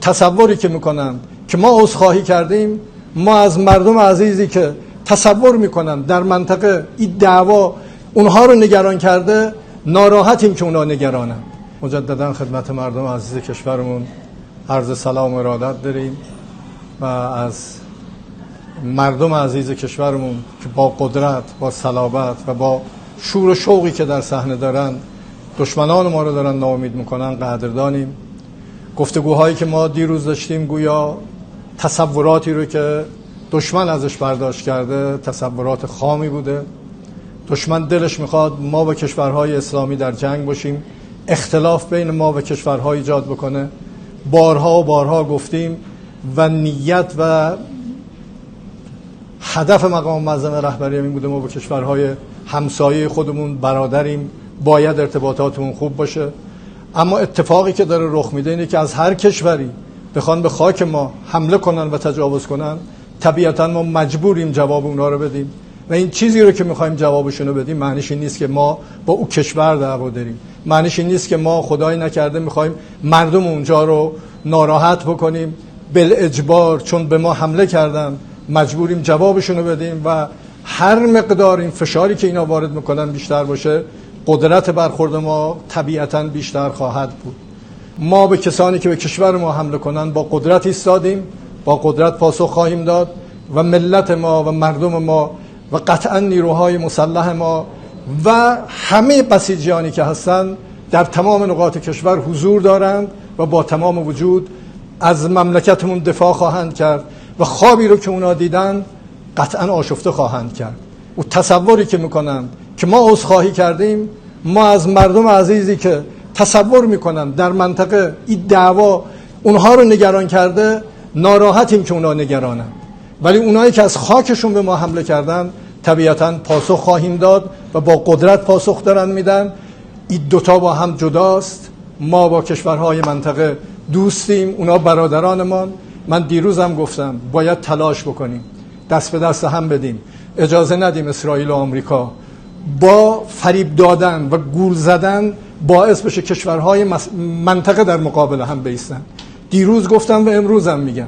تصوری که میکنند که ما عذرخواهی کردیم، ما از مردم عزیزی که تصور میکنند در منطقه این دعوا اونها رو نگران کرده ناراحتیم که اونها نگرانند. مجددا خدمت مردم عزیز کشورمون عرض سلام و ارادت داریم و از مردم عزیز کشورمون که با قدرت، با صلابت و با شور و شوقی که در صحنه دارن دشمنان ما رو دارن ناامید میکنن قدردانیم. گفتگوهایی که ما دیروز داشتیم گویا تصوراتی رو که دشمن ازش برداشت کرده تصورات خامی بوده. دشمن دلش میخواد ما و کشورهای اسلامی در جنگ باشیم، اختلاف بین ما و کشورها ایجاد بکنه. بارها و بارها گفتیم و نیت و هدف مقام معظم رهبری این بوده ما با کشورهای همسایه خودمون برادریم، باید ارتباطاتمون خوب باشه. اما اتفاقی که داره رخ میده اینه که از هر کشوری بخوان به خاک ما حمله کنن و تجاوز کنن، طبیعتا ما مجبوریم جواب اونها رو بدیم و این چیزی رو که میخوایم جوابشون رو بدیم معنیش این نیست که ما با او کشور دعوا داریم، معنیش این نیست که ما خدای نکرده میخوایم مردم اونجا رو ناراحت بکنیم بالاجبار، چون به ما حمله کردن مجبوریم جوابشون رو بدیم و هر مقدار این فشاری که اینا وارد میکنن بیشتر باشه قدرت برخورد ما طبیعتا بیشتر خواهد بود. ما به کسانی که به کشور ما حمله کنن با قدرت ایستادیم، با قدرت پاسخ خواهیم داد و ملت ما و مردم ما و قطعا نیروهای مسلح ما و همه بسیجیانی که هستن در تمام نقاط کشور حضور دارند و با تمام وجود از مملکتمون دفاع خواهند کرد و خوابی رو که اونا دیدن قطعا آشفته خواهند کرد. و تصوری که میکنند که ما عذرخواهی کردیم، ما از مردم عزیزی که تصور میکنند در منطقه این دعوا اونها رو نگران کرده ناراحتیم که اونها نگرانند، ولی اونایی که از خاکشون به ما حمله کردن طبیعتا پاسخ خواهیم داد و با قدرت پاسخ دارن میدن. این دوتا با هم جداست، ما با کشورهای منطقه دوستیم، اونا برادرانمان. من دیروزم گفتم باید تلاش بکنیم، دست به دست هم بدیم، اجازه ندیم اسرائیل و آمریکا با فریب دادن و گول زدن باعث بشه کشورهای منطقه در مقابل هم بایستن. دیروز گفتم و امروزم میگم